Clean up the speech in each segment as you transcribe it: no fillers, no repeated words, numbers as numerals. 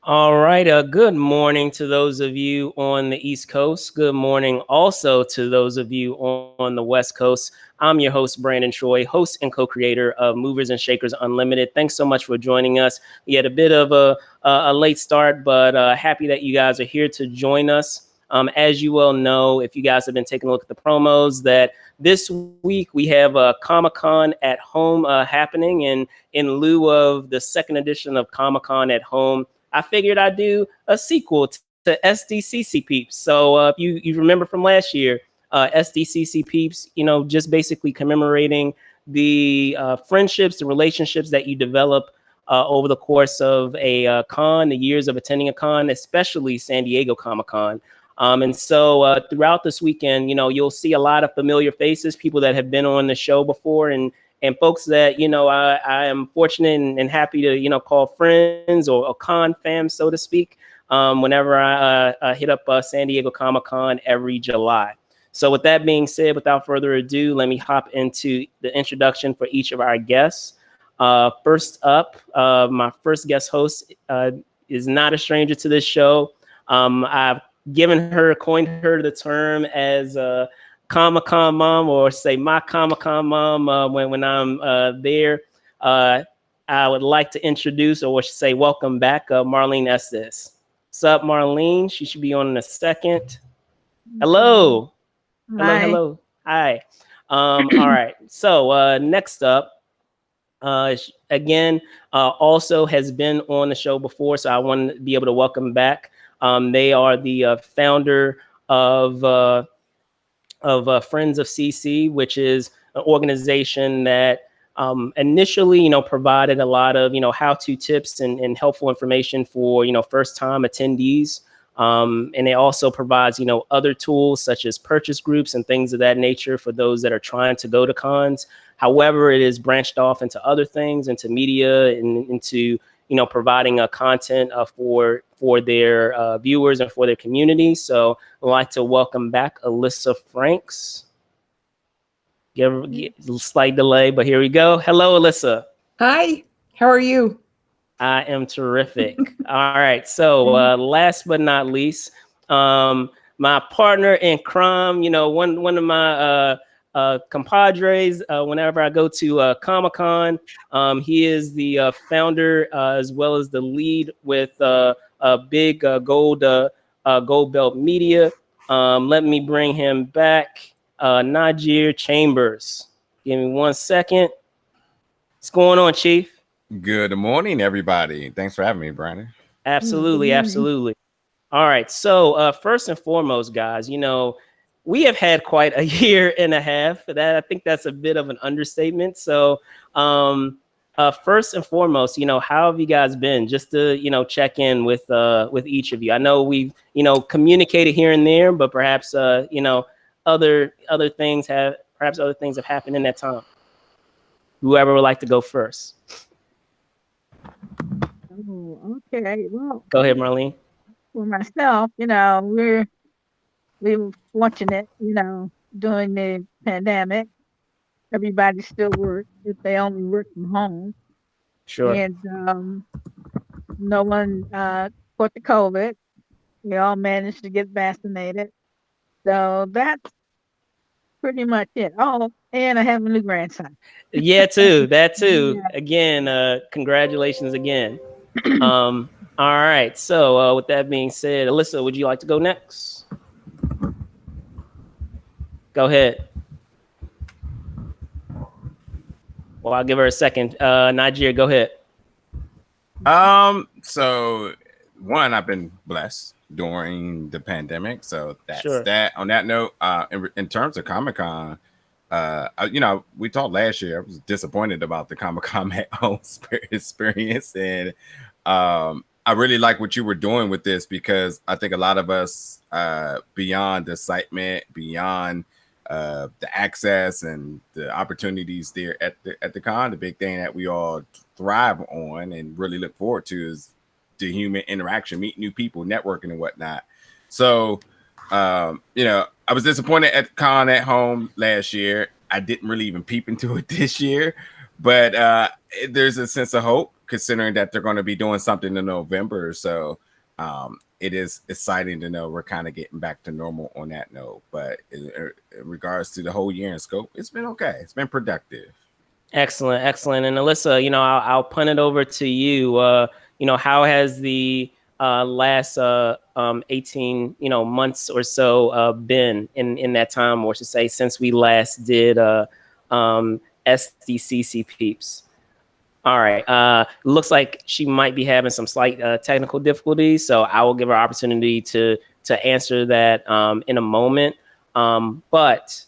All right. Good morning to those of you on the East Coast. Good morning also to those of you on the West Coast. I'm your host, Brandon Troy, host and co-creator of Movers and Shakers Unlimited. Thanks so much for joining us. We had a bit of a late start, but happy that you guys are here to join us. As you well know, if you guys have been taking a look at the promos, that this week we have Comic-Con at Home happening. And in lieu of the second edition of Comic-Con at Home, I figured I'd do a sequel to SDCC Peeps. So if you remember from last year, SDCC Peeps, just basically commemorating the friendships, the relationships that you develop over the course of a con, the years of attending a con, especially San Diego Comic-Con. And so throughout this weekend, you'll see a lot of familiar faces, people that have been on the show before, and folks that, I am fortunate and happy to, call friends or con fans, so to speak, whenever I hit up San Diego Comic-Con every July. So with that being said, without further ado, let me hop into the introduction for each of our guests. First up, my first guest host is not a stranger to this show. I've coined her the term as Comic-Con mom, or say my Comic-Con mom when I'm there. I would like to introduce, or say welcome back, Marlene Estes. What's up, Marlene? She should be on in a second. Hello. Hi. Hello. Hi. All right. So next up, again, also has been on the show before, so I want to be able to welcome back. They are the founder of Friends of CC, which is an organization that initially, provided a lot of, how-to tips and helpful information for, first-time attendees. And it also provides, other tools such as purchase groups and things of that nature for those that are trying to go to cons. However, it is branched off into other things, into media, and into, providing content for their viewers and for their community. So I'd like to welcome back Alyssa Franks. Give a slight delay, but here we go. Hello, Alyssa. Hi. How are you? I am terrific. All right. So last but not least, my partner in crime, one of my compadres, whenever I go to Comic-Con, he is the founder as well as the lead with a big gold belt media. Let me bring him back. Nagier Chambers. Give me 1 second. What's going on, Chief? Good morning, everybody. Thanks for having me, Brandon. Absolutely. All right. So first and foremost, guys, we have had quite a year and a half. I think that's a bit of an understatement. So first and foremost, how have you guys been? Just to, check in with each of you. I know we've, communicated here and there, but perhaps, other things have happened in that time. Whoever would like to go first. Oh, okay. Well, Go ahead, Marlene. for myself, we were fortunate, during the pandemic. Everybody still worked if they only work from home, Sure. and no one caught the COVID. We all managed to get vaccinated, so that's pretty much it. Oh, and I have a new grandson. Yeah, too. That too. Yeah. Again, congratulations again. All right. So with that being said, Alyssa, would you like to go next? Go ahead. Well, I'll give her a second. Nagier, go ahead. So one, I've been blessed during the pandemic. So that's Sure. that. On that note, in terms of Comic-Con, we talked last year. I was disappointed about the Comic-Con at home experience, and I really like what you were doing with this, because I think a lot of us, beyond the excitement, beyond the access and the opportunities there at the con, the big thing that we all thrive on and really look forward to is the human interaction, meet new people, networking and whatnot. So I was disappointed at con at home last year. I didn't really even peep into it this year, but there's a sense of hope. considering that they're going to be doing something in November. So it is exciting to know we're kind of getting back to normal on that note. But in regards to the whole year in scope, it's been okay. It's been productive. Excellent, excellent. And Alyssa, I'll punt it over to you. How has the last 18 months or so been in that time, or should say since we last did SDCC Peeps? All right. Looks like she might be having some slight technical difficulties, so I will give her opportunity to answer that in a moment. But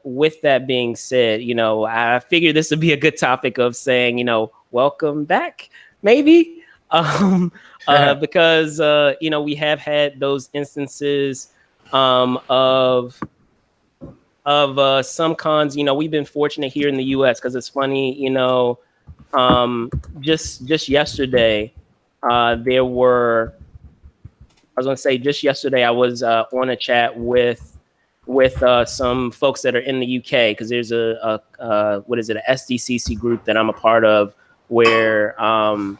with that being said, I figured this would be a good topic of saying, welcome back, maybe, because we have had those instances of some cons. We've been fortunate here in the U.S. because it's funny, just yesterday, there were. I was going to say just yesterday I was on a chat with some folks that are in the UK, because there's a SDCC group that I'm a part of, where a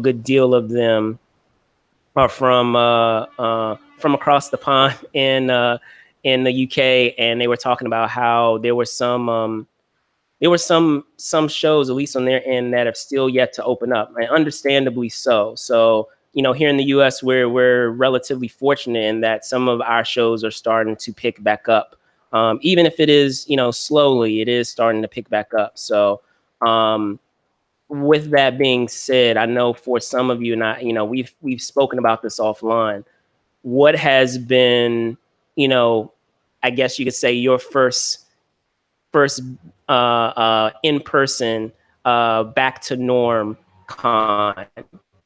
good deal of them are from across the pond in the UK, and they were talking about how there were some shows, at least on their end, that have still yet to open up, and understandably so. So, here in the US, we're relatively fortunate in that some of our shows are starting to pick back up. Even if it is, slowly, it is starting to pick back up. So, with that being said, I know for some of you, and I, we've spoken about this offline. What has been, I guess you could say, your first in-person back to norm con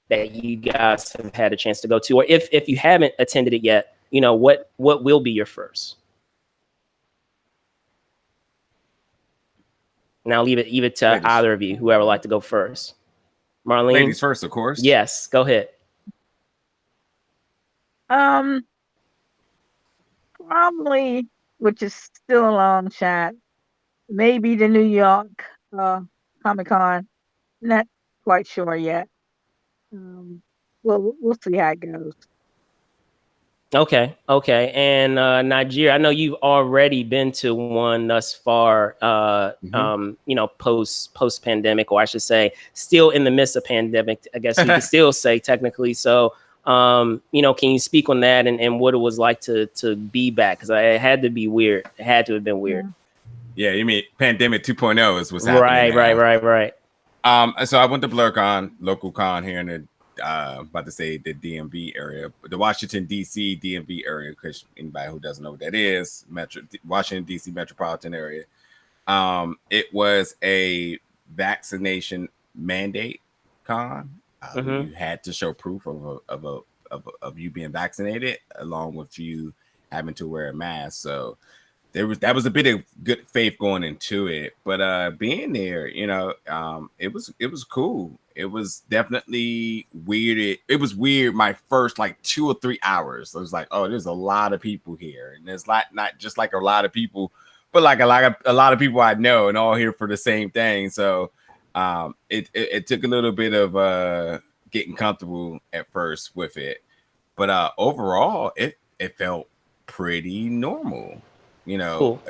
that you guys have had a chance to go to, or if you haven't attended it yet, what will be your first? Now leave it to Ladies. either of you, whoever would like to go first. Marlene? Ladies first, of course. Yes, go ahead. Probably, which is still a long shot, maybe the New York Comic-Con. Not quite sure yet. We'll see how it goes. Okay. And Nagier, I know you've already been to one thus far. Post pandemic, or I should say, still in the midst of pandemic, I guess you could still say technically. So, can you speak on that and what it was like to be back? Because it had to be weird. It had to have been weird. Yeah, you mean pandemic 2.0 is what's happening. Right. So I went to BlurCon, local con here in the about to say the DMV area, but the Washington D.C. DMV area, because anybody who doesn't know what that is, Washington D.C. metropolitan area. It was a vaccination mandate con. You had to show proof of you being vaccinated, along with you having to wear a mask. So that was a bit of good faith going into it, but being there, it was cool. It was definitely weird. It was weird. My first 2 or 3 hours, I was like, oh, there's a lot of people here, and there's not just like a lot of people, but like a lot of people I know, and all here for the same thing. So it took a little bit of getting comfortable at first with it, but overall, it felt pretty normal. Cool.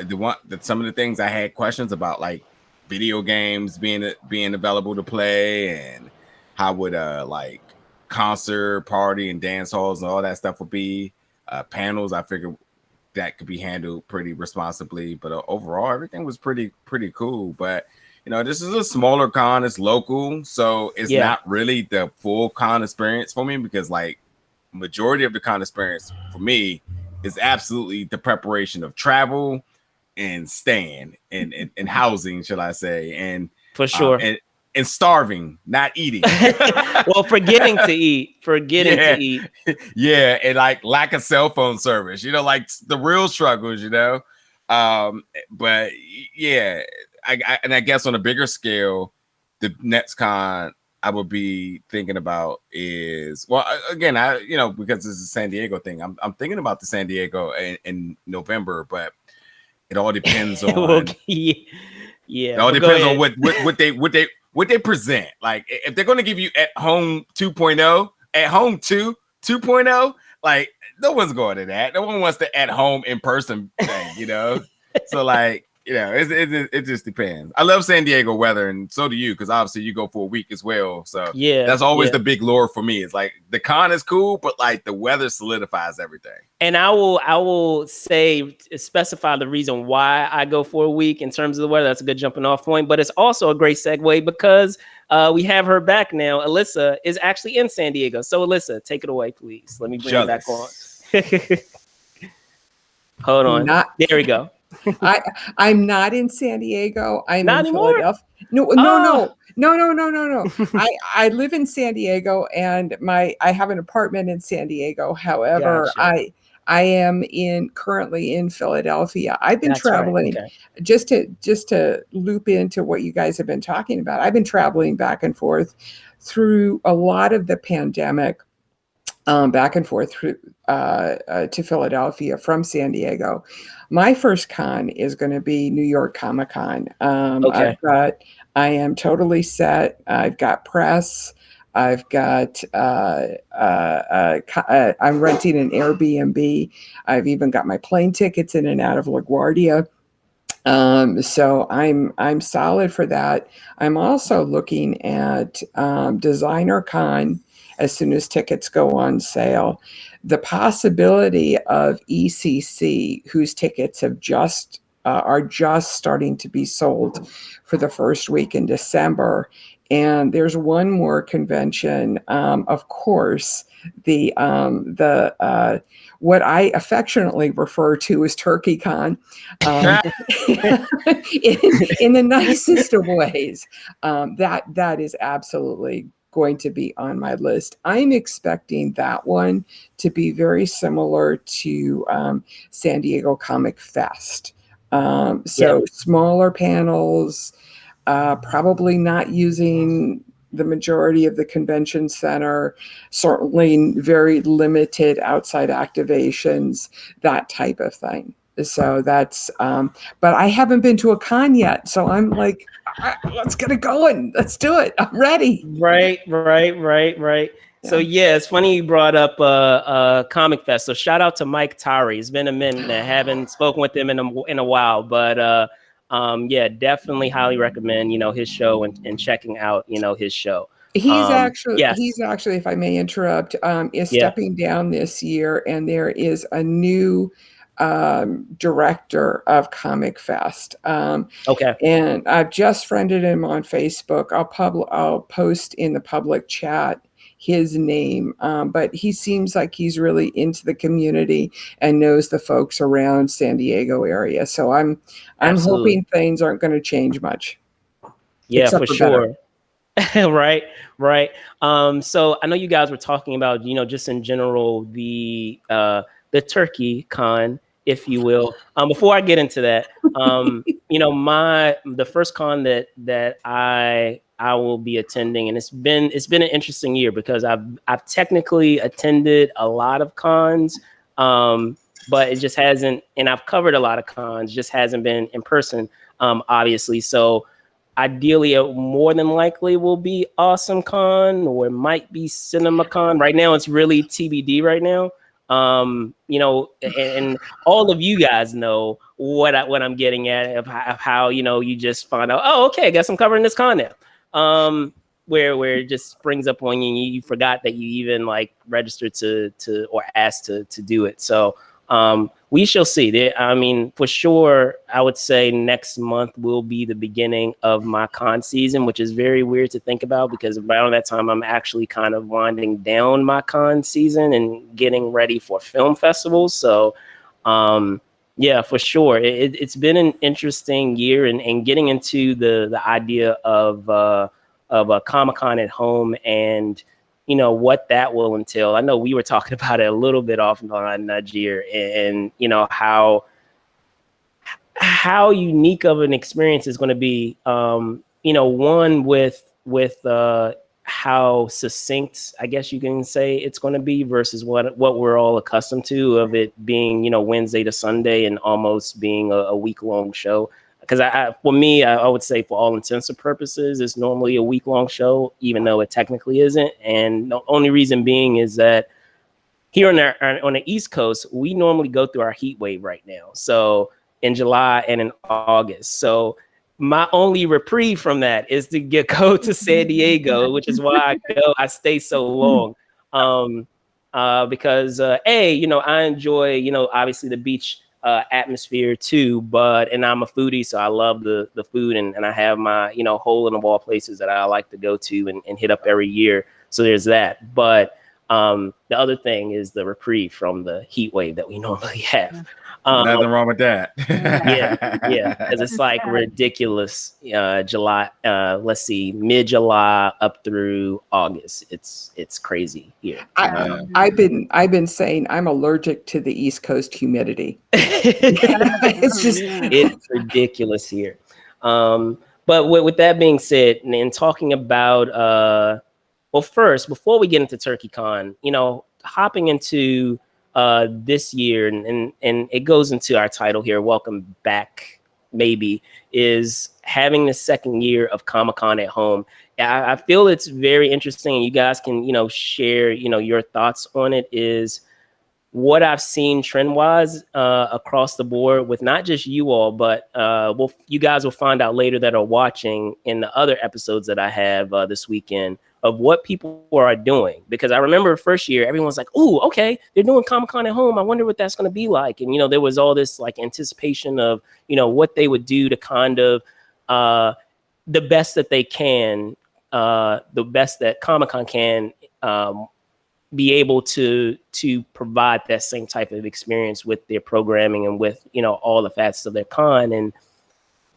Some of the things I had questions about, like video games being available to play, and how would like concert, party, and dance halls and all that stuff would be. Panels, I figured that could be handled pretty responsibly, but overall everything was pretty cool. But this is a smaller con, it's local, so it's not really the full con experience for me, because majority of the con experience for me is absolutely the preparation of travel and staying and housing, shall I say, and for sure, and starving, not eating. Well, forgetting to eat, yeah, and lack of cell phone service, the real struggles, but yeah, I guess on a bigger scale, the next con I would be thinking about is, well, again, because this is a San Diego thing, I'm thinking about the San Diego in November, but it all depends on yeah. It all depends on what what they present. Like if they're going to give you at home 2.0, at home 2.0, like no one's going to that. No one wants the at home in person thing, you know. So like, you know, it just depends. I love San Diego weather, and so do you, because obviously you go for a week as well. So yeah, that's always the big lure for me. It's like the con is cool, but like the weather solidifies everything. And I will specify the reason why I go for a week in terms of the weather. That's a good jumping off point, but it's also a great segue because we have her back now. Alyssa is actually in San Diego. So Alyssa, take it away, please. Let me bring you back on. Hold on. There we go. I'm not in San Diego. I'm not in anymore? Philadelphia. No. I live in San Diego, and I have an apartment in San Diego. However, gotcha. I am currently in Philadelphia. I've been traveling. Right. Okay. Just to loop into what you guys have been talking about. I've been traveling back and forth through a lot of the pandemic. Back and forth through, to Philadelphia from San Diego. My first con is going to be New York Comic Con. Okay. I am totally set. I've got press. I've got. I'm renting an Airbnb. I've even got my plane tickets in and out of LaGuardia. So I'm solid for that. I'm also looking at Designer Con. As soon as tickets go on sale, the possibility of ECC, whose tickets have are just starting to be sold for the first week in December, and there's one more convention. Of course, the what I affectionately refer to as TurkeyCon, in the nicest of ways. That is absolutely going to be on my list. I'm expecting that one to be very similar to San Diego Comic Fest. Smaller panels, probably not using the majority of the convention center, certainly very limited outside activations, that type of thing. So that's, but I haven't been to a con yet. So I'm like, let's get it going. Let's do it. I'm ready. Right. Yeah. So yeah, it's funny you brought up Comic Fest. So shout out to Mike Tari. It's been a minute. I haven't spoken with him in a while, but yeah, definitely highly recommend, his show and checking out, his show. He's actually, if I may interrupt, is stepping down this year, and there is a new director of Comic Fest. Okay. And I've just friended him on Facebook. I'll post in the public chat his name, but he seems like he's really into the community and knows the folks around San Diego area. So I'm hoping things aren't going to change much. Yeah, for sure. Right. So I know you guys were talking about, just in general, the Turkey Con, if you will. Before I get into that, the first con that I will be attending, and it's been an interesting year because I've technically attended a lot of cons, but it just hasn't, and I've covered a lot of cons, just hasn't been in person, obviously. So ideally, it more than likely will be Awesome Con, or it might be CinemaCon. Right now, it's really TBD right now. And all of you guys know what I'm getting at of how you just find out, oh, okay, I guess I'm covering this con now. Where it just springs up on you, and you forgot that you even like registered to or asked to do it. So we shall see. I mean, for sure, I would say next month will be the beginning of my con season, which is very weird to think about because around that time, I'm actually kind of winding down my con season and getting ready for film festivals. So, yeah, for sure. It's been an interesting year, and getting into the idea of a Comic-Con at home and what that will entail. I know we were talking about it a little bit off on Nagier, and how unique of an experience is going to be. One with how succinct, I guess you can say, it's going to be versus what we're all accustomed to of it being Wednesday to Sunday and almost being a week-long show. because for me, I would say for all intents and purposes, it's normally a week-long show, even though it technically isn't. And the only reason being is that here on the East Coast, we normally go through our heat wave right now. So in July and in August. So my only reprieve from that is to go to San Diego, which is why I stay so long. Because I enjoy, obviously the beach atmosphere too, and I'm a foodie, so I love the food, and I have my, hole in the wall places that I like to go to and hit up every year. So there's that. But the other thing is the reprieve from the heat wave that we normally have. Nothing wrong with that. yeah, because it's like ridiculous. July, let's see, mid-July up through August. It's crazy here. I've been saying I'm allergic to the East Coast humidity. It's ridiculous here. But with that being said, and talking about well, first, before we get into TurkeyCon, hopping into this year, and it goes into our title here, welcome back, maybe, is having the second year of Comic-Con at home. I feel it's very interesting, and you guys can, share, your thoughts on it, is what I've seen trend-wise across the board with not just you all, but you guys will find out later that are watching in the other episodes that I have this weekend, of what people are doing. Because I remember first year, everyone's like, "Ooh, okay, they're doing Comic-Con at home. I wonder what that's going to be like." And, there was all this like anticipation of, what they would do to kind of the best that they can, the best that Comic-Con can be able to provide that same type of experience with their programming and with, all the facets of their con. And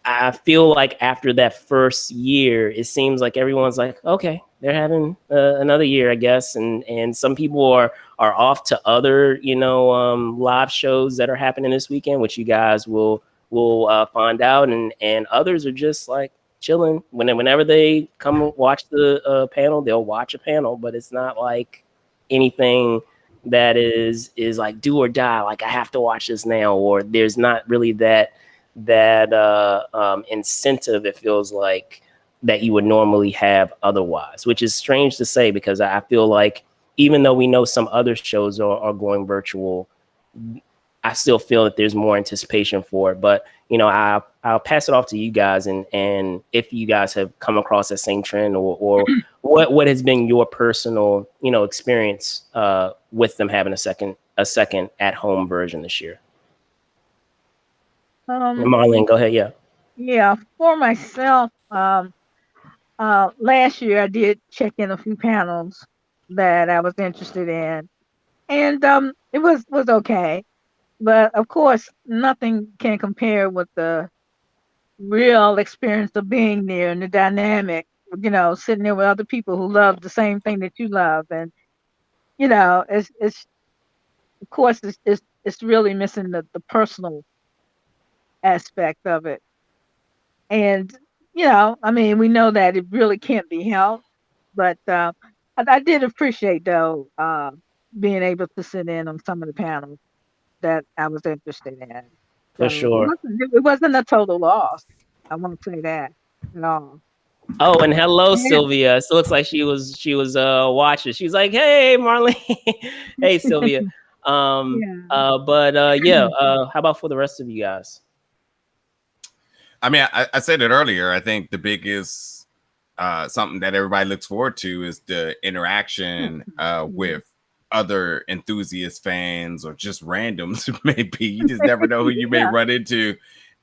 I feel like after that first year, it seems like everyone's like, okay, they're having another year, I guess. And some people are off to other, live shows that are happening this weekend, which you guys will find out. And others are just like chilling. Whenever they come watch the panel, they'll watch a panel, but it's not like anything that is like do or die. Like, I have to watch this now, or there's not really that incentive, it feels like, that you would normally have otherwise, which is strange to say, because I feel like even though we know some other shows are going virtual, I still feel that there's more anticipation for it. But I'll pass it off to you guys, and if you guys have come across that same trend, or what has been your personal experience with them having a second at home version this year. Marlene, go ahead. Yeah, for myself, last year I did check in a few panels that I was interested in, and it was okay, but of course nothing can compare with the real experience of being there and the dynamic, sitting there with other people who love the same thing that you love, and it's of course it's really missing the personal aspect of it. And, I mean, we know that it really can't be helped, but I did appreciate, though, being able to sit in on some of the panels that I was interested in. For sure. It wasn't a total loss. I won't say that at all. Oh, and hello, Sylvia. So it looks like she was watching. She's like, "Hey, Marlene." Hey, Sylvia. How about for the rest of you guys? I mean, I said it earlier. I think the biggest something that everybody looks forward to is the interaction with other enthusiast fans, or just randoms. Maybe you just never know who you may run into.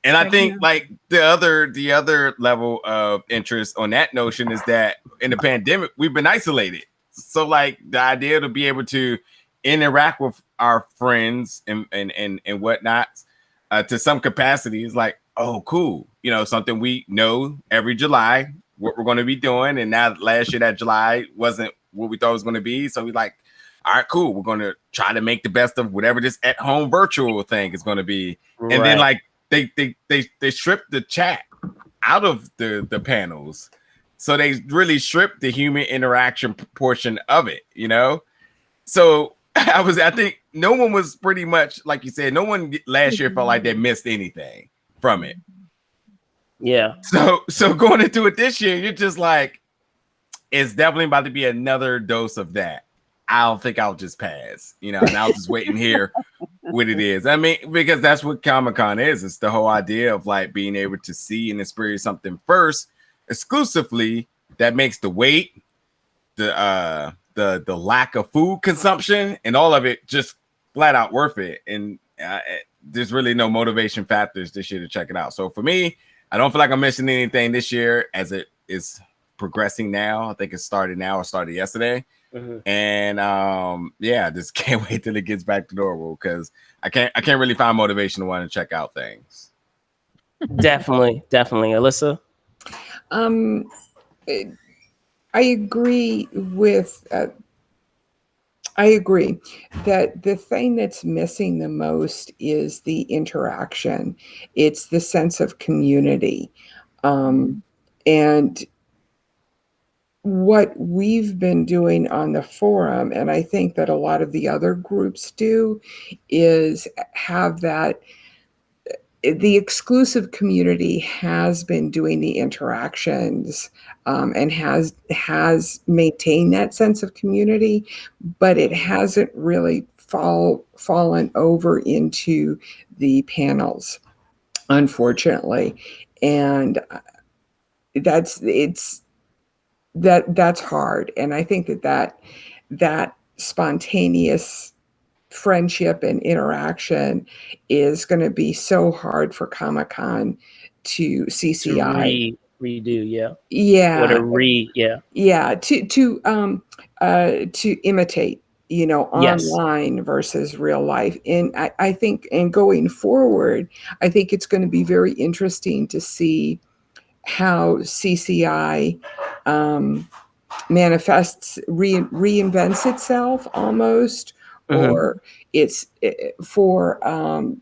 And I think like the other level of interest on that notion is that in the pandemic, we've been isolated. So like the idea to be able to interact with our friends and whatnot to some capacity is like, oh, cool. Something we know every July what we're going to be doing. And now last year that July wasn't what we thought it was going to be. So we like, all right, cool. We're going to try to make the best of whatever this at home virtual thing is going to be. Right. And then like they stripped the chat out of the panels. So they really stripped the human interaction portion of it, So I think no one was pretty much, like you said, no one last year felt like they missed anything from it. Yeah. So going into it this year, you're just like, it's definitely about to be another dose of that. I don't think I'll just pass, and I'll just wait and hear what it is. I mean, because that's what Comic-Con is. It's the whole idea of like being able to see and experience something first exclusively that makes the wait, the lack of food consumption and all of it just flat out worth it. And there's really no motivation factors this year to check it out. So for me, I don't feel like I'm missing anything this year as it is progressing now. I think it started now or started yesterday. And yeah, just can't wait till it gets back to normal because I can't really find motivation to want to check out things. Definitely. Alyssa? I agree with I agree that the thing that's missing the most is the interaction. It's the sense of community. And what we've been doing on the forum, and I think that a lot of the other groups do, is have that the exclusive community has been doing the interactions and has maintained that sense of community, but it hasn't really fallen over into the panels, unfortunately. And that's hard. And I think that spontaneous friendship and interaction is going to be so hard for Comic-Con to CCI redo, to imitate, online versus real life. And I think, and going forward, I think it's going to be very interesting to see how CCI manifests, reinvents itself almost, or it's for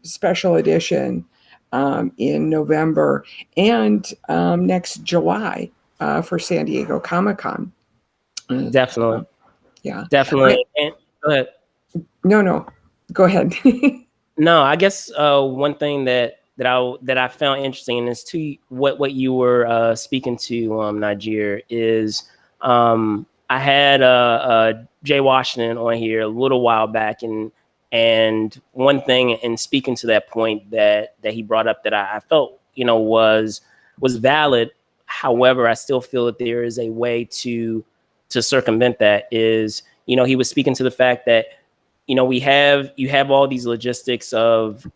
special edition in November and next July for San Diego Comic-Con. Definitely. Yeah. Definitely. Go ahead. No. Go ahead. No, I guess one thing that I found interesting is to what you were speaking to, Nagier, is I had Jay Washington on here a little while back, and one thing in speaking to that point that he brought up that I felt was valid. However, I still feel that there is a way to circumvent that. Is he was speaking to the fact that you have all these logistics of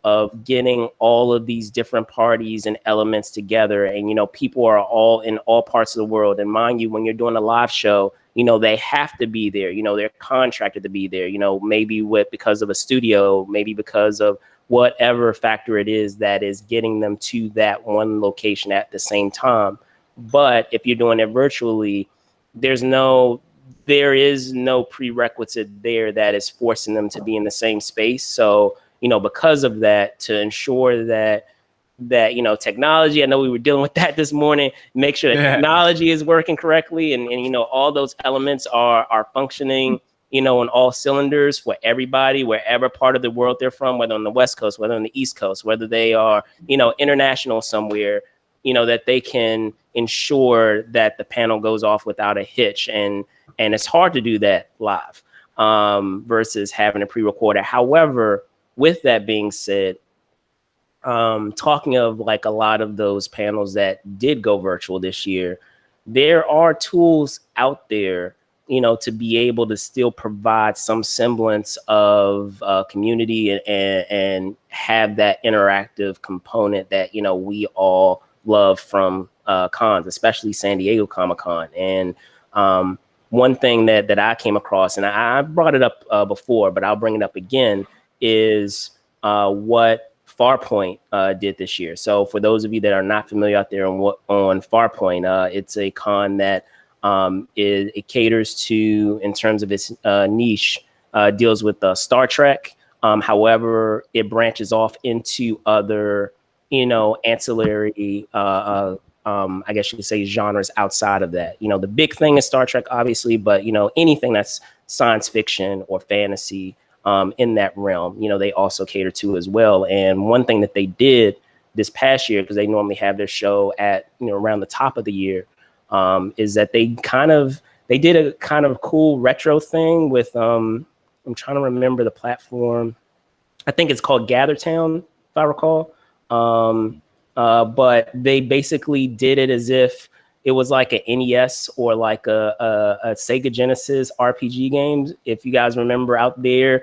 getting all of these different parties and elements together, and people are all in all parts of the world. And mind you, when you're doing a live show, they have to be there. They're contracted to be there. Maybe because of a studio, maybe because of whatever factor it is that is getting them to that one location at the same time. But if you're doing it virtually, there is no prerequisite there that is forcing them to be in the same space. So, because of that, to ensure that technology, I know we were dealing with that this morning, make sure that technology is working correctly and all those elements are functioning, on all cylinders for everybody, wherever part of the world they're from, whether on the West Coast, whether on the East Coast, whether they are, international somewhere, that they can ensure that the panel goes off without a hitch. And it's hard to do that live versus having a pre-recorded. However, with that being said, talking of like a lot of those panels that did go virtual this year, there are tools out there, to be able to still provide some semblance of community and have that interactive component that, we all love from cons, especially San Diego Comic-Con. And one thing that I came across, and I brought it up before, but I'll bring it up again, is what Farpoint did this year. So for those of you that are not familiar out there on Farpoint, it's a con that it caters to, in terms of its niche, deals with Star Trek. However, it branches off into other, ancillary, I guess you could say, genres outside of that. The big thing is Star Trek, obviously, but anything that's science fiction or fantasy in that realm, they also cater to as well. And one thing that they did this past year, because they normally have their show at, you know, around the top of the year, is that they did a kind of cool retro thing with, I'm trying to remember the platform. I think it's called GatherTown, if I recall. But they basically did it as if it was like an NES or like a Sega Genesis RPG game. If you guys remember out there,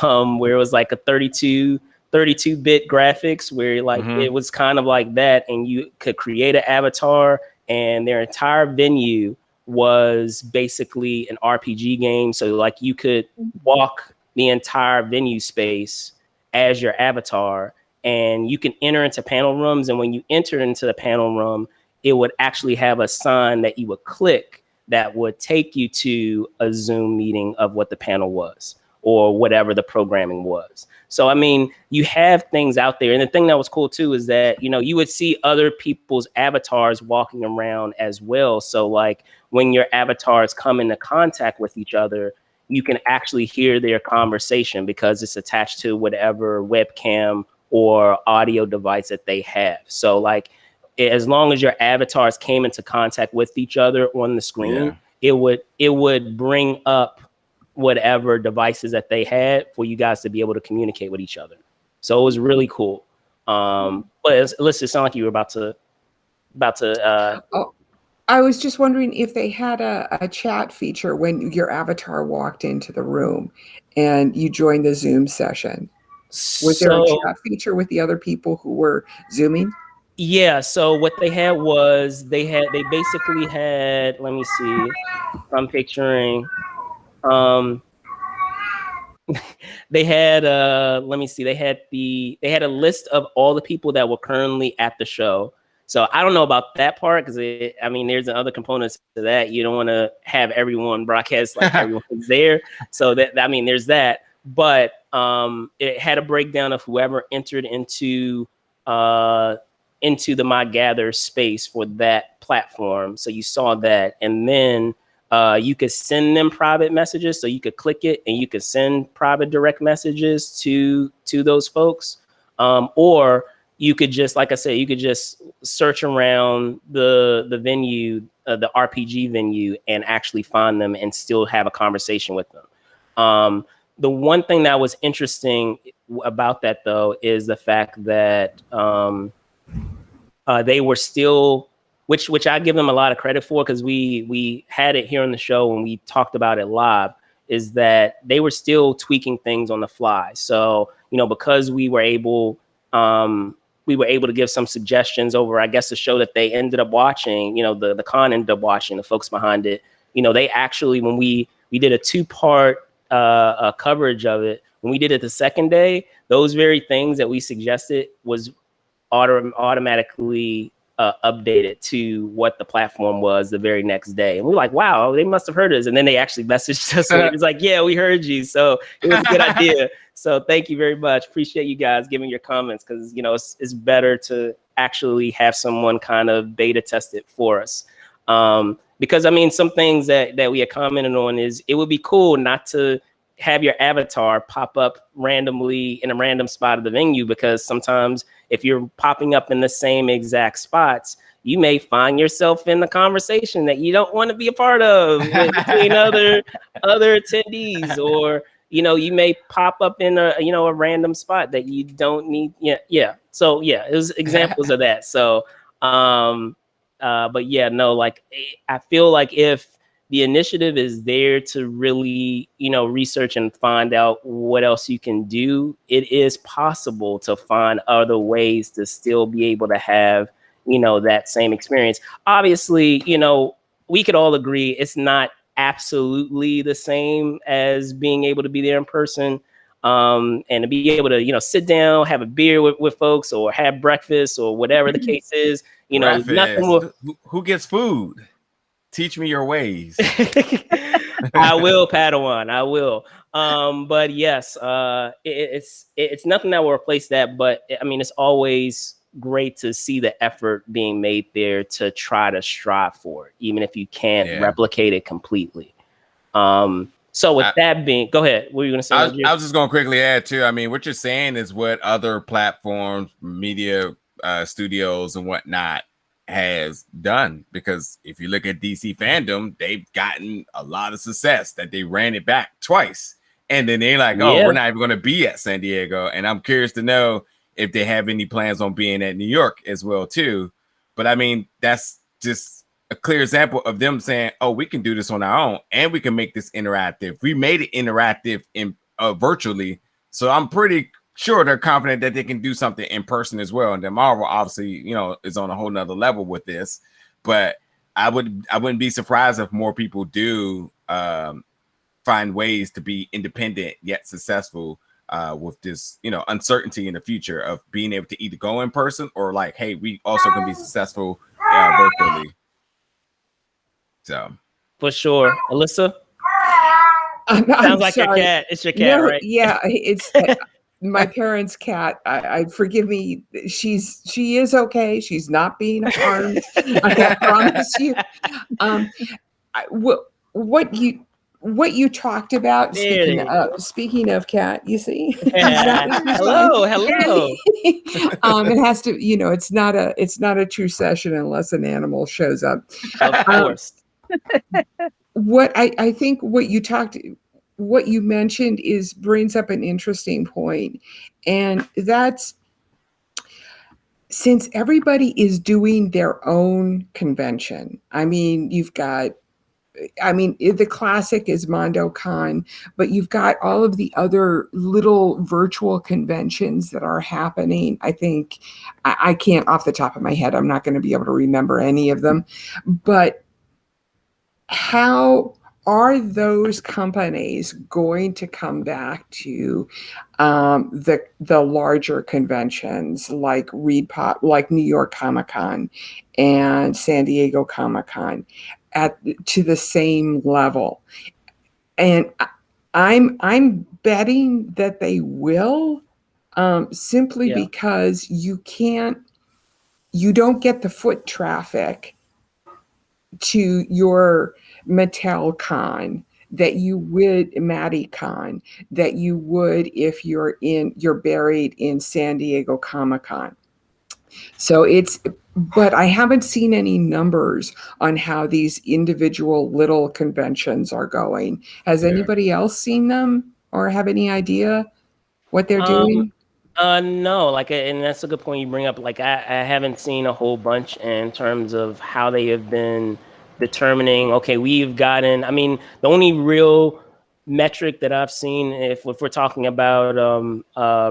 where it was like a 32-bit graphics, where like it was kind of like that, and you could create an avatar, and their entire venue was basically an RPG game. So like you could walk the entire venue space as your avatar, and you can enter into panel rooms. And when you enter into the panel room, it would actually have a sign that you would click that would take you to a Zoom meeting of what the panel was or whatever the programming was. So, I mean, you have things out there. And the thing that was cool too is that, you know, you would see other people's avatars walking around as well. So like when your avatars come into contact with each other, you can actually hear their conversation because it's attached to whatever webcam or audio device that they have. So like, as long as your avatars came into contact with each other on the screen, it would bring up whatever devices that they had for you guys to be able to communicate with each other. So it was really cool. But Alyssa, it sounded like you were about to. Oh, I was just wondering if they had a chat feature when your avatar walked into the room and you joined the Zoom session. Was there a chat feature with the other people who were Zooming? Yeah, so what they had was they basically had, let me see, I'm picturing, they had let me see, they had a list of all the people that were currently at the show. So I don't know about that part, because I mean, there's other components to that. You don't want to have everyone broadcast like everyone's there. So that, I mean, there's that. But it had a breakdown of whoever entered into the My Gather space for that platform. So you saw that. And then you could send them private messages. So you could click it and you could send private direct messages to those folks. Or you could just, like I said, you could just search around the venue, the RPG venue, and actually find them and still have a conversation with them. The one thing that was interesting about that, though, is the fact that they were still, which I give them a lot of credit for, because we had it here on the show and we talked about it live, is that they were still tweaking things on the fly. So, you know, because we were able to give some suggestions over, I guess, the show that they ended up watching, you know, the con ended up watching, the folks behind it, you know, they actually, when we did a 2-part coverage of it, when we did it the second day, those very things that we suggested was automatically updated to what the platform was the very next day. And we're like, wow, they must have heard us. And then they actually messaged us. And it was like, yeah, we heard you. So it was a good idea. So thank you very much. Appreciate you guys giving your comments, because, you know, it's better to actually have someone kind of beta test it for us. Because, I mean, some things that we had commented on is it would be cool not to have your avatar pop up randomly in a random spot of the venue, because sometimes if you're popping up in the same exact spots, you may find yourself in the conversation that you don't want to be a part of between other attendees, or, you know, you may pop up in a random spot that you don't need. Yeah. So yeah, it was examples of that. So, but yeah, no, like I feel like if the initiative is there to really, you know, research and find out what else you can do, it is possible to find other ways to still be able to have, you know, that same experience. Obviously, you know, we could all agree it's not absolutely the same as being able to be there in person, and to be able to, you know, sit down, have a beer with folks, or have breakfast, or whatever the case is. You know, nothing will... Who gets food? Teach me your ways. I will, Padawan. I will. But yes, it's nothing that will replace that. But I mean, it's always great to see the effort being made there to try to strive for it, even if you can't replicate it completely. So with that being, go ahead. What were you going to say? I was just going to quickly add too. I mean, what you're saying is what other platforms, media studios and whatnot has done, because if you look at DC fandom, they've gotten a lot of success that they ran it back twice, and then they're like, oh, we're not even going to be at San Diego. And I'm curious to know if they have any plans on being at New York as well too. But I mean, that's just a clear example of them saying, oh, we can do this on our own, and we can make this interactive. We made it interactive in virtually, so I'm pretty sure they're confident that they can do something in person as well. And then Marvel obviously, you know, is on a whole nother level with this. But I wouldn't be surprised if more people do find ways to be independent yet successful with this, you know, uncertainty in the future of being able to either go in person or like, hey, we also can be successful virtually. So for sure, Alyssa. Sounds like your cat. It's your cat, right? Yeah, it's my parents' cat. I forgive me. She is okay. She's not being harmed. I promise you. What you talked about, speaking of cat, you see. Hello. It has to, you know, it's not a true session unless an animal shows up. Of course. What I think what you mentioned brings up an interesting point, and that's, since everybody is doing their own convention. I mean, the classic is MondoCon, but you've got all of the other little virtual conventions that are happening. I think I can't off the top of my head. I'm not going to be able to remember any of them, but how are those companies going to come back to the larger conventions like ReedPop, like New York Comic Con and San Diego Comic Con, to the same level? And I'm betting that they will, simply because you don't get the foot traffic to your Mattel Con that you would, Matty Con, that you would if you're buried in San Diego Comic Con. So but I haven't seen any numbers on how these individual little conventions are going. Has anybody else seen them or have any idea what they're doing? No, and that's a good point you bring up. Like, I haven't seen a whole bunch in terms of how they have been determining, okay, we've gotten, I mean, the only real metric that I've seen, if we're talking about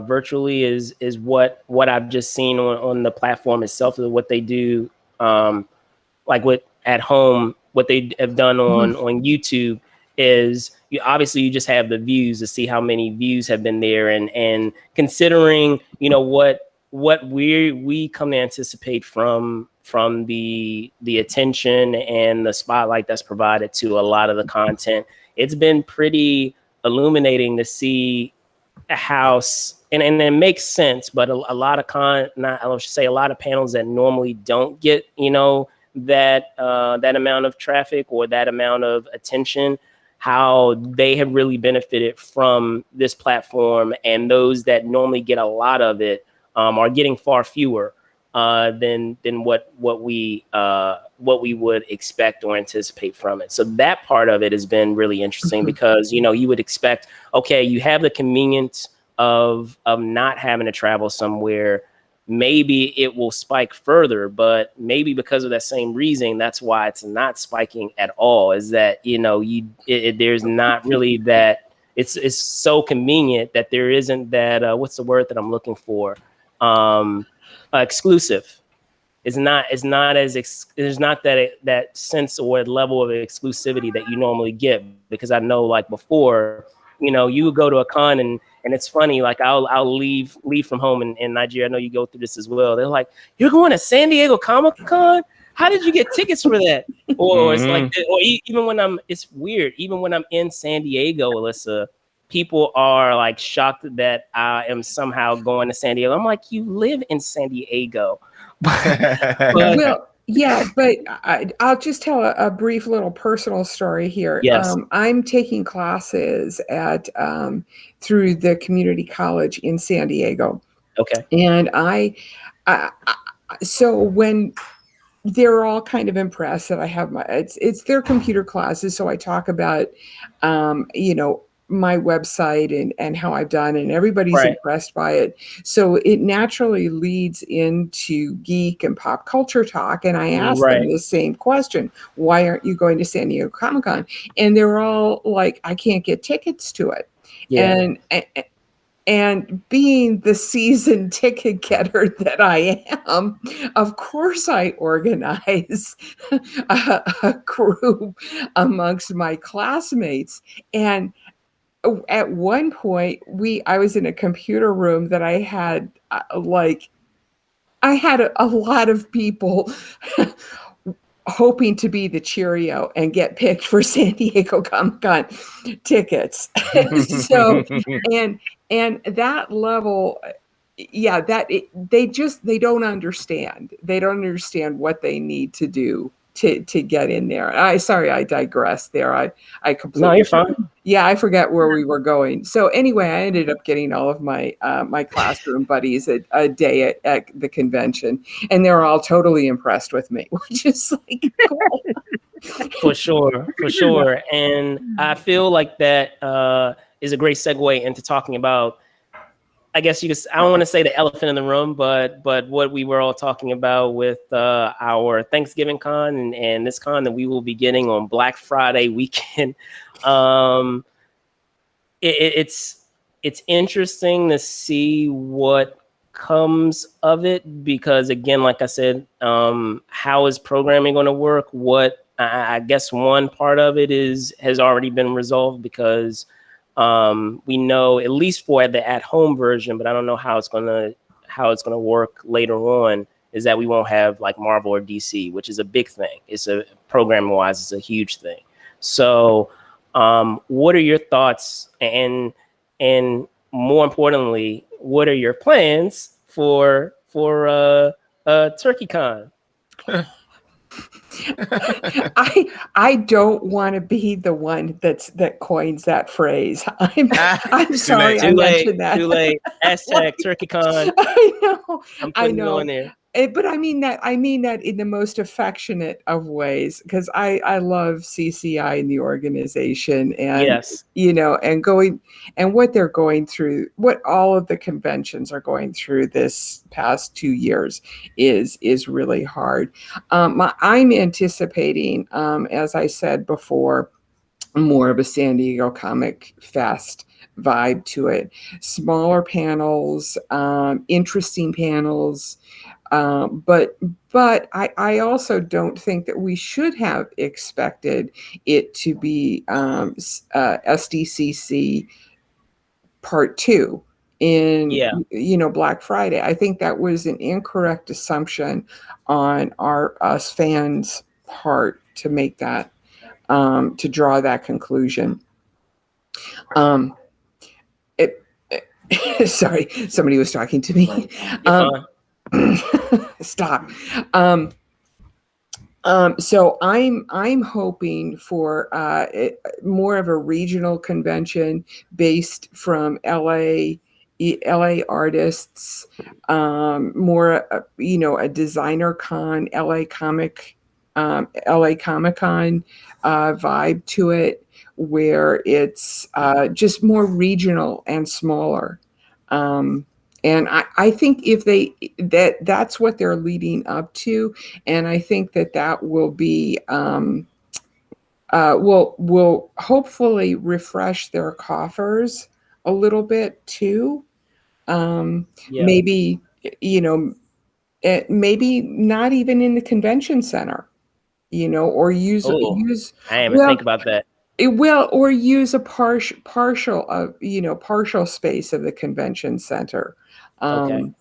virtually, is what I've just seen on the platform itself, is what they do, like at home, what they have done on YouTube is you just have the views to see how many views have been there, and considering, you know, what we come to anticipate from the attention and the spotlight that's provided to a lot of the content, it's been pretty illuminating to see how, and it makes sense, but a lot of a lot of panels that normally don't get, you know, that amount of traffic or that amount of attention, how they have really benefited from this platform, and those that normally get a lot of it are getting far fewer than what we would expect or anticipate from it. So that part of it has been really interesting, because, you know, you would expect, okay, you have the convenience of not having to travel somewhere. Maybe it will spike further, but maybe because of that same reason, that's why it's not spiking at all, is that, you know, there's not really that, it's so convenient that there isn't that, what's the word that I'm looking for? Exclusive. There's not that sense or level of exclusivity that you normally get, because I know, like, before, you know, you would go to a con, and it's funny, like, I'll leave from home in Nigeria. I know you go through this as well. They're like, "You're going to San Diego Comic Con? How did you get tickets for that?" Or it's like, or even it's weird. Even when I'm in San Diego, Alyssa, people are like shocked that I am somehow going to San Diego. I'm like, you live in San Diego. Well, yeah, but I'll just tell a brief little personal story here. Yes. I'm taking classes through the community college in San Diego. Okay. And I So when they're all kind of impressed that I have it's their computer classes. So I talk about, my website and how I've done, and everybody's Right. impressed by it. So it naturally leads into geek and pop culture talk. And I ask them Right. the same question: why aren't you going to San Diego Comic-Con? And they're all like, I can't get tickets to it. Yeah. And being the season ticket getter that I am, of course I organize a group amongst my classmates. And at one point, I was in a computer room that I had a lot of people hoping to be the Cheerio and get picked for San Diego Comic-Con tickets. So, and that level, yeah, they don't understand. They don't understand what they need to do to get in there. I digress there. I completely. No, you're fine. Yeah, I forget where we were going. So anyway, I ended up getting all of my my classroom buddies a day at the convention, and they're all totally impressed with me, which is like cool. For sure. And I feel like that is a great segue into talking about, I guess I don't want to say the elephant in the room, but what we were all talking about with our Thanksgiving con and this con that we will be getting on Black Friday weekend. It's interesting to see what comes of it, because again, like I said, how is programming going to work? What I guess one part of it has already been resolved, because we know, at least for the at-home version, but I don't know how it's gonna work later on, is that we won't have like Marvel or DC, which is a big thing. It's a programming wise, it's a huge thing. So what are your thoughts, and more importantly, what are your plans for TurkeyCon? I don't want to be the one that coins that phrase. I'm sorry I mentioned that. Too late. Hashtag TurkeyCon. I know. I'm putting it on there. But I mean that in the most affectionate of ways, because I love CCI and the organization, and yes, and what they're going through, what all of the conventions are going through this past 2 years is really hard. I'm anticipating, as I said before, more of a San Diego Comic Fest vibe to it. Smaller panels, interesting panels. But I also don't think that we should have expected it to be SDCC Part 2 in Black Friday. I think that was an incorrect assumption on us fans' part to make that to draw that conclusion. Sorry, somebody was talking to me. Stop. So I'm hoping for more of a regional convention based from LA artists, more a designer con, LA Comic Con vibe to it, where it's just more regional and smaller. And I think if that's what they're leading up to, and I think that will be will hopefully refresh their coffers a little bit too. Maybe maybe not even in the convention center, or use. I didn't even think about that. Or use a partial space of the convention center. Okay.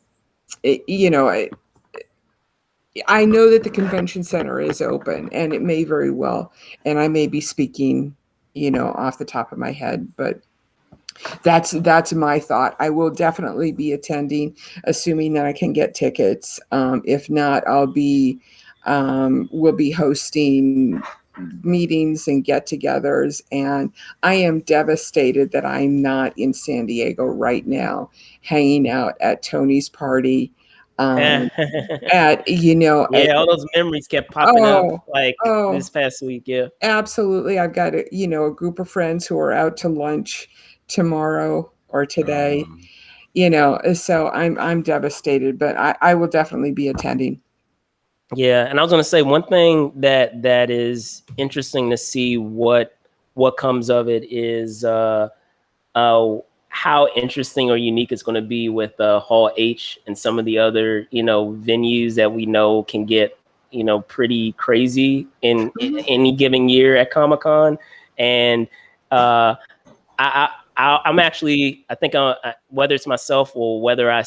I know that the convention center is open, and it may very well, and I may be speaking, off the top of my head, but that's my thought. I will definitely be attending, assuming that I can get tickets. If not, we'll be hosting meetings and get-togethers, and I am devastated that I'm not in San Diego right now, hanging out at Tony's party, um, Yeah, at all those memories kept popping up oh like oh this past week. Yeah. absolutely. I've got a group of friends who are out to lunch tomorrow or today. Um, So I'm devastated, but I will definitely be attending. Yeah, and I was going to say one thing that is interesting to see what comes of it is uh, how interesting or unique it's going to be with Hall H and some of the other venues that we know can get pretty crazy in Mhm. any given year at Comic Con, and uh, I'm actually I think whether it's myself or whether I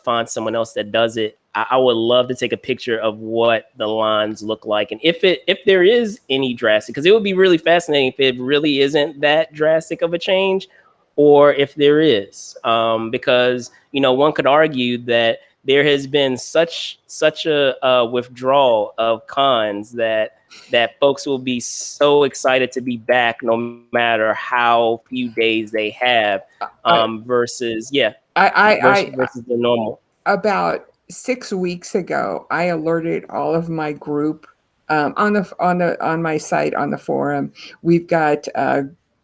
find someone else that does it, I would love to take a picture of what the lines look like, and if there is any drastic, because it would be really fascinating if it really isn't that drastic of a change, or if there is, because one could argue that there has been such a withdrawal of cons that folks will be so excited to be back no matter how few days they have, I versus I versus the normal. About 6 weeks ago, I alerted all of my group on my site on the forum. We've got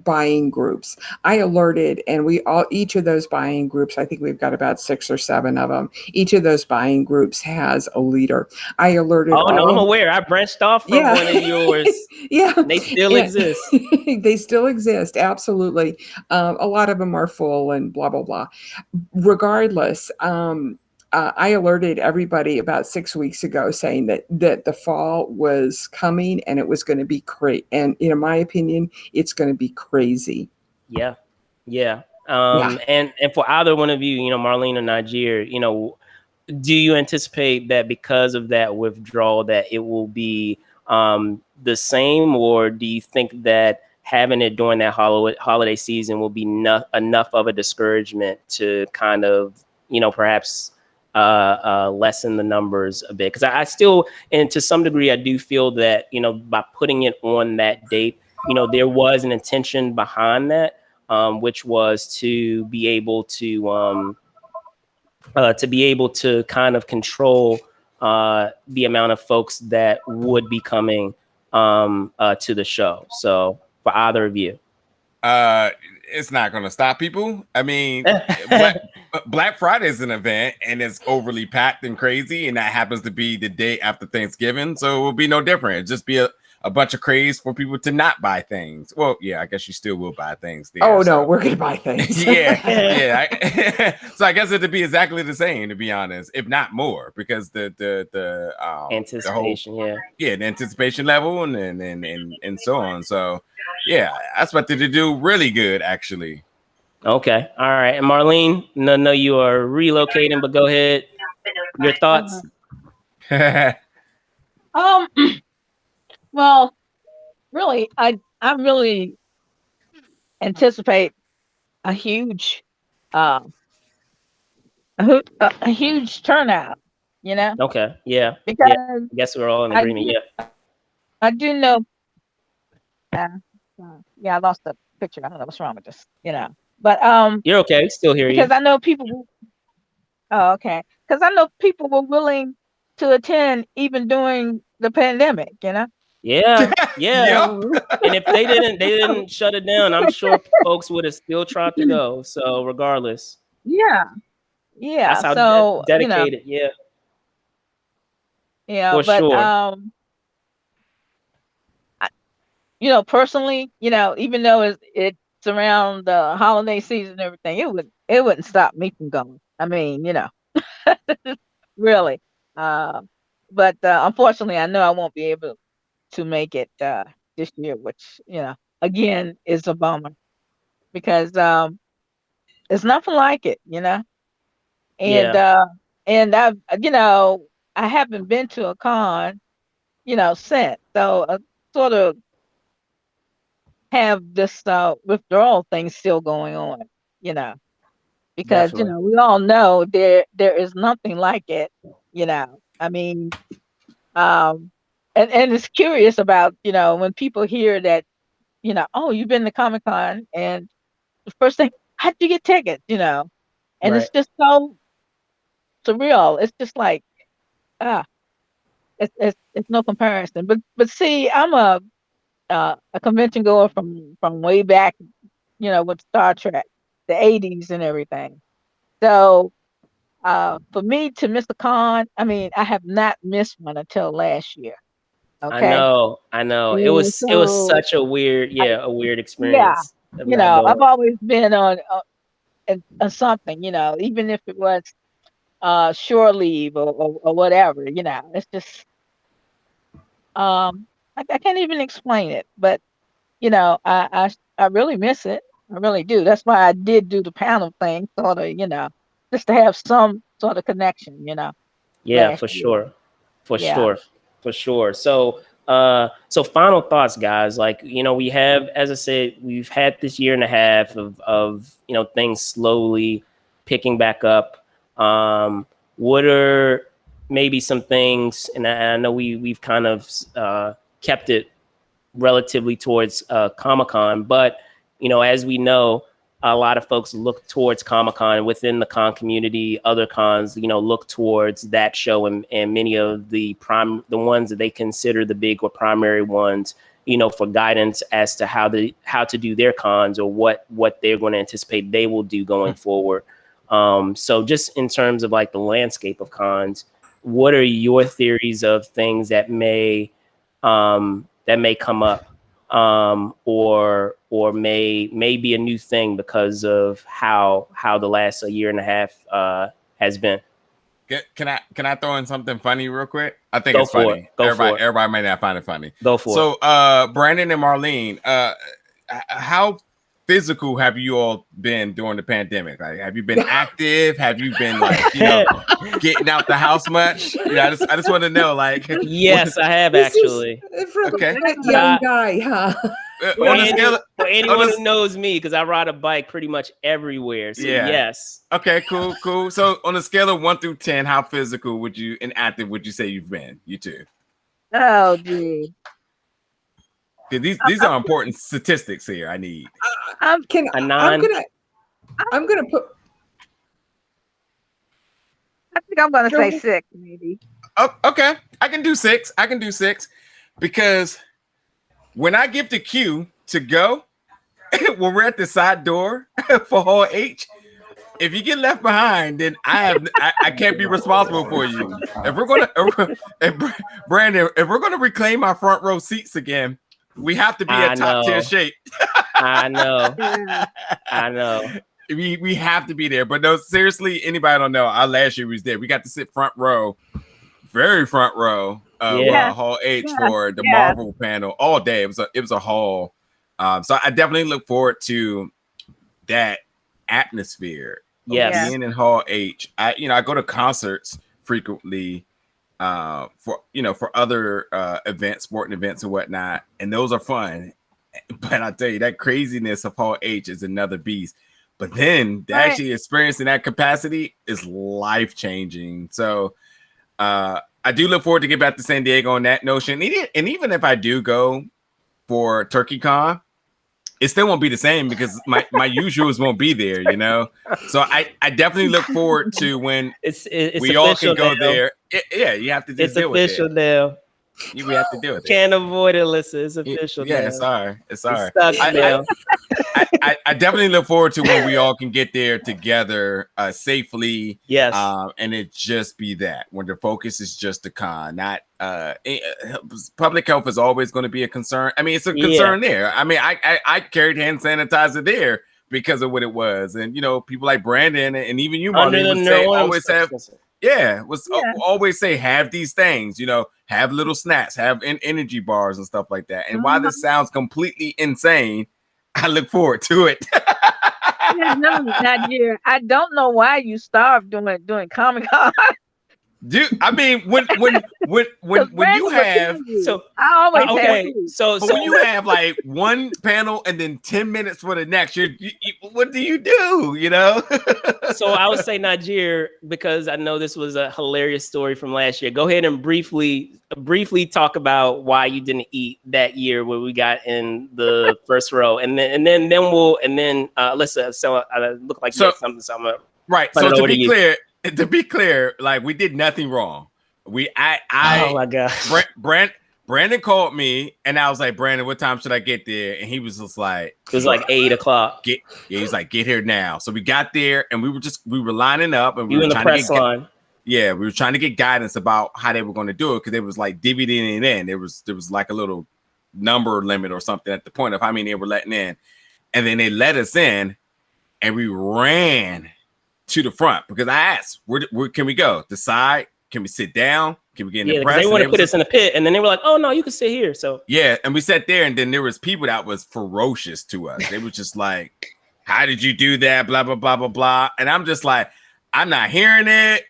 buying groups. I alerted, and each of those buying groups, I think we've got about 6 or 7 of them. Each of those buying groups has a leader. I alerted Oh no, all I'm of aware. I branched off from yeah one of yours. yeah They still and exist. they still exist, absolutely. A lot of them are full and blah blah blah. Regardless, I alerted everybody about 6 weeks ago, saying that the fall was coming and it was going to be crazy. And in my opinion, it's going to be crazy. Yeah, yeah. Yeah. And for either one of you, Marlene or Nagier, do you anticipate that because of that withdrawal that it will be the same, or do you think that having it during that holiday season will be enough of a discouragement to kind of perhaps lessen the numbers a bit? Because I still, and to some degree, I do feel that by putting it on that date, there was an intention behind that, which was to be able to kind of control the amount of folks that would be coming to the show. So for either of you. uh, it's not going to stop people. I mean, Black Friday is an event and it's overly packed and crazy, and that happens to be the day after Thanksgiving, so it will be no different. It'll just be a bunch of craze for people to not buy things. Well, yeah, I guess you still will buy things there. Oh so. no, we're gonna buy things. yeah. So I guess it'd be exactly the same, to be honest, if not more, because the Anticipation, the anticipation level and so on. So yeah, I expected to do really good actually. Okay. All right. And Marlene, no, you are relocating, but go ahead. Your thoughts? Um, well, really, I really anticipate a huge, uh, a huge turnout. You know, Okay. Yeah. Yeah. because I guess we're all in I agreement. do, Yeah. I do know. Uh, yeah, I lost the picture. I don't know what's wrong with this. But You're okay. Still hear because you. I know people. Oh, okay. Because I know people were willing to attend even during the pandemic. Yeah. Yeah. Yep. So And if they didn't shut it down, I'm sure folks would have still tried to go. So regardless, yeah, that's yeah. how So dedicated. Yeah, yeah. for But sure. I, personally, even though it's around the holiday season and everything, it wouldn't stop me from going. I mean, really. Uh, but unfortunately, I know I won't be able to make it this year, which again is a bummer because it's nothing like it. And Yeah, and I haven't been to a con, since. So I sort of have this withdrawal thing still going on, you know, because definitely. we all know there is nothing like it. I mean, um, and it's curious about when people hear that oh, you've been to Comic Con, and the first thing, how'd you get tickets? And Right. it's just so surreal. It's just like ah, it's no comparison. But see, I'm a convention goer from way back, with Star Trek, the '80s and everything. So for me to miss a con, I mean, I have not missed one until last year. I Okay. know, I know. It And was so such a weird, I, a weird yeah, experience of not I've going. always been on something, even if it was shore leave or whatever, it's just I can't even explain it, but I really miss it. I really do. That's why I did do the panel thing, sort of, just to have some sort of connection, Yeah, last for year. sure. For Yeah. sure. For sure. So final thoughts, guys. Like, we have, as I said, we've had this year and a half of things slowly picking back up. What are maybe some things, and I know we've kind of kept it relatively towards Comic-Con, but as we know, a lot of folks look towards Comic-Con within the con community. Other cons, look towards that show, and many of the ones that they consider the big or primary ones, for guidance as to how to do their cons, or what they're going to anticipate they will do going forward. So just in terms of like the landscape of cons, what are your theories of things that may come up, or may be a new thing because of how the last year and a half has been? Can I throw in something funny real quick? I think Go it's for funny. it. Go for it. Everybody may not find it funny. Go for it. So Brandon and Marlene, how physical have you all been during the pandemic? Like, have you been active? Have you been like, getting out the house much? I just want to know, like. Yes, I have actually. Okay. That young guy, huh? On the scale for anyone who knows me, because I ride a bike pretty much everywhere. So yes. Okay, cool. So on a scale of 1 through 10, how physical and active would you say you've been? You two. Oh, gee. Because these are important statistics here. I need. I'm a 9. I'm gonna put. I think I'm gonna say 6, maybe. Oh, okay, I can do 6. Because when I give the cue to go, when we're at the side door for Hall H, if you get left behind, then I can't be responsible for you. If we're gonna, Brandon, if we're gonna reclaim our front row seats again, we have to be at top tier shape. I know. Yeah. I know. We have to be there. But no, seriously, anybody don't know, our last year was there. We got to sit front row, very front row of Hall H for the Marvel panel all day. It was a hall. So I definitely look forward to that atmosphere. Yes. Being in Hall H. I go to concerts frequently for other events, sporting events and whatnot, and those are fun. But I tell you, that craziness of Hall H is another beast. But then actually experiencing that capacity is life-changing. So I do look forward to get back to San Diego on that notion. And even if I do go for TurkeyCon, it still won't be the same because my usuals won't be there, So I definitely look forward to when we all can go there. You have to just deal with it. It's official now. We have to do it. Can't avoid it, Alyssa. It's official. Yeah, now. It's sorry. I definitely look forward to when we all can get there together safely. Yes. And it just be that when the focus is just the con, not public health is always going to be a concern. I mean, it's a concern there. I mean, I carried hand sanitizer there because of what it was, and people like Brandon and even you, Marlene, would say always have. Always say have these things, have little snacks, have energy bars and stuff like that. And while this sounds completely insane, I look forward to it. Nagier, I don't know why you starved doing Comic-Con. Dude, I mean, when you have I always have food. So when you have like one panel and then 10 minutes for the next, you what do you do? So I would say Nagier, because I know this was a hilarious story from last year. Go ahead and briefly talk about why you didn't eat that year where we got in the first row, and then Alyssa. So I look like something. Right. So to be clear. to be clear, like we did nothing wrong. Oh my gosh. Brandon called me and I was like, Brandon, what time should I get there? And he was just like, it was like 8 o'clock. He's like, get here now. So we got there and we were lining up and we You were in the trying press to get line. we were trying to get guidance about how they were going to do it because it was like divvying it in. There was like a little number limit or something at the point of how many they were letting in. And then they let us in and we ran to the front because I asked, where can we go? The side? Can we sit down? Can we get in the press? They want to put us in the pit. And then they were like, oh no, you can sit here. So yeah, and we sat there and then there was people that was ferocious to us. They were just like, how did you do that? Blah, blah, blah, blah, blah. And I'm just like, I'm not hearing it.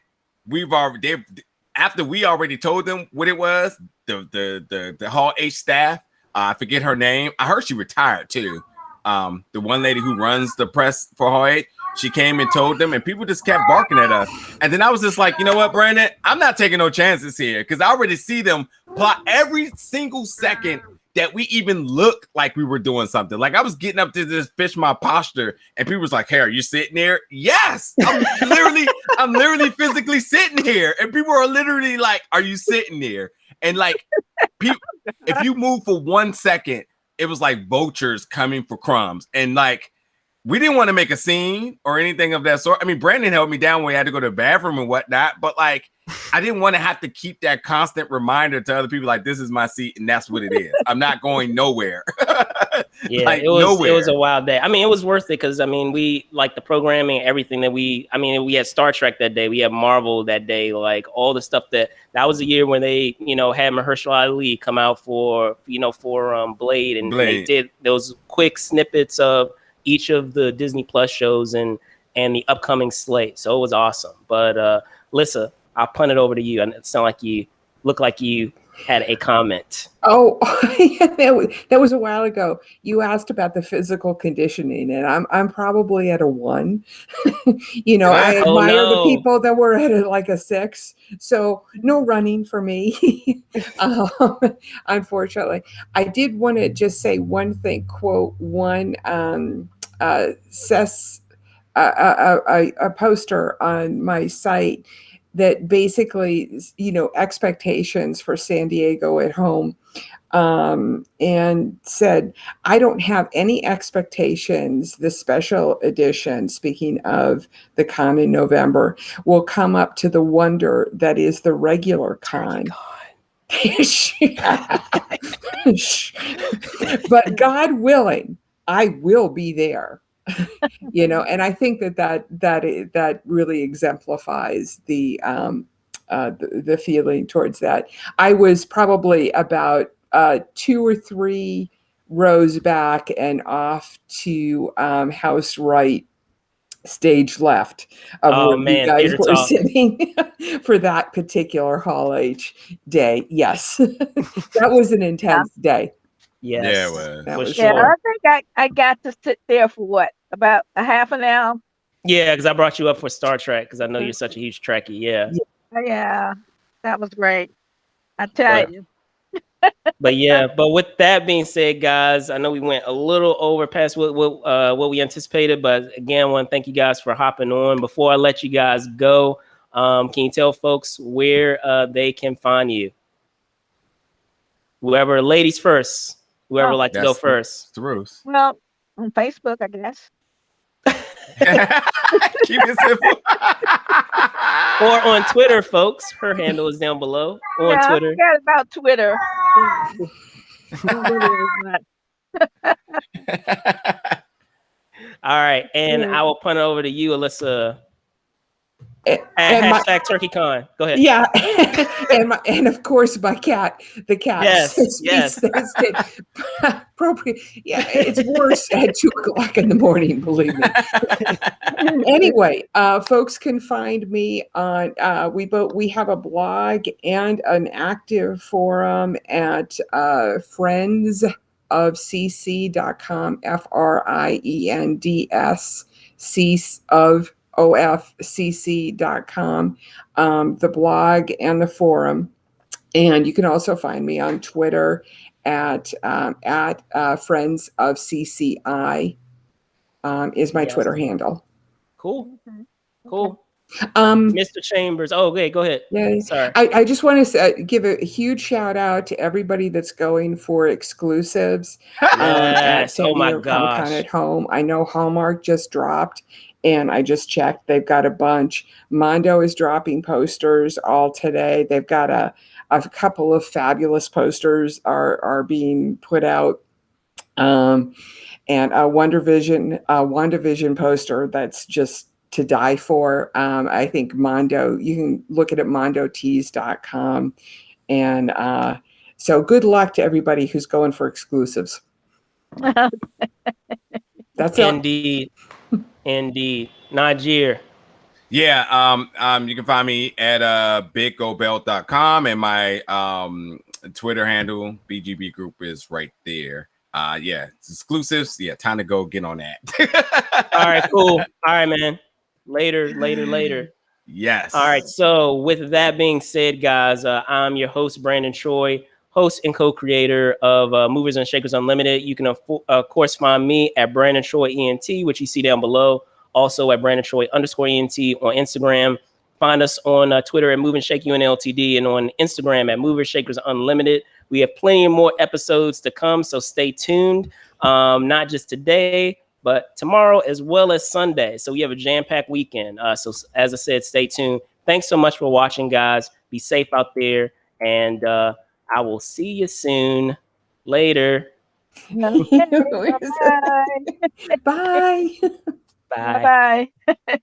After we already told them what it was, the Hall H staff, I forget her name. I heard she retired too. The one lady who runs the press for Hall H, she came and told them, and people just kept barking at us. And then I was just like, you know what, Brandon? I'm not taking no chances here because I already see them plot every single second that we even look like we were doing something. Like I was getting up to this fish my posture, and people was like, "Hey, are you sitting there?" Yes, I'm literally physically sitting here, and people are literally like, "Are you sitting there?" And like, people, if you move for 1 second, it was like vultures coming for crumbs, and like. We didn't want to make a scene or anything of that sort. I mean, Brandon held me down when I had to go to the bathroom and whatnot, but like, I didn't want to have to keep that constant reminder to other people, like, this is my seat and that's what it is. I'm not going nowhere. Yeah, like, it was a wild day. I mean, it was worth it because I mean, we like the programming, everything that we had Star Trek that day, we had Marvel that day, like all the stuff that was the year when they, had Mahershala Ali come out for Blade, and they did those quick snippets of each of the Disney Plus shows and the upcoming slate. So it was awesome. But Alyssa, I'll punt it over to you. And it sounded like you look like you had a comment. Oh, that was a while ago. You asked about the physical conditioning, and I'm probably at a 1. I admire the people that were at like a 6. So no running for me. Unfortunately, I did want to just say one thing. Quote one. Says a poster on my site that basically, expectations for San Diego at home, and said, I don't have any expectations. The special edition, speaking of the con in November, will come up to the wonder that is the regular con. But God willing, I will be there. And I think that really exemplifies the feeling towards that. I was probably about 2 or 3 rows back and off to house right, stage left of where you guys were sitting for that particular Hall H day. Yes, that was an intense day. Yes. Yeah, it was. Yeah, I think I got to sit there for about a half an hour. Yeah, because I brought you up for Star Trek because I know you're such a huge Trekkie. Yeah, that was great. I tell you. But with that being said, guys, I know we went a little over past what we anticipated, but again, I want to thank you guys for hopping on. Before I let you guys go, can you tell folks where they can find you? Whoever, ladies first. Whoever would like to go first. It's Ruth. Well, on Facebook, I guess. Keep it simple. Or on Twitter, folks. Her handle is down below. On Twitter. I forgot about Twitter. All right. And I will punt it over to you, Alyssa. And #TurkeyCon. Go ahead. Yeah, and of course my cat, the cat. Yes. Appropriate. Yeah, it's worse at 2:00 in the morning. Believe me. Anyway, folks can find me on. We have a blog and an active forum at friendsofcc.com. FRIENDS of OFCC.com, the blog and the forum. And you can also find me on Twitter at Friends of CCI is my Twitter handle. Cool. Mr. Chambers. Oh, okay, go ahead. Yeah, Sorry. I just want to give a huge shout out to everybody that's going for exclusives at Yes. San Oh my Diego Comic-Con gosh. at home. I know Hallmark just dropped, and I just checked. They've got a bunch. Mondo is dropping posters all today. They've got a couple of fabulous posters are being put out. And a WandaVision poster that's just to die for. I think Mondo, you can look at mondotees.com. And so good luck to everybody who's going for exclusives. That's it. Indeed. Indeed. Nagier. Yeah, you can find me at biggobelt.com, and my Twitter handle, BGB Group, is right there. Yeah, it's exclusives. Yeah, time to go get on that. All right, cool. All right, man. Later. Yes. All right. So with that being said, guys, I'm your host, Brandon Troy, host and co-creator of Movers and Shakers Unlimited. You can, of course, find me at Brandon Troy ENT, which you see down below. Also at Brandon Troy _ENT on Instagram. Find us on Twitter at Move and Shake UNLTD, and on Instagram at Movers Shakers Unlimited. We have plenty more episodes to come, so stay tuned. Not just today, but tomorrow as well as Sunday. So we have a jam-packed weekend. So as I said, stay tuned. Thanks so much for watching, guys. Be safe out there, and I will see you soon. Later. Okay, Bye. Bye. bye. Bye.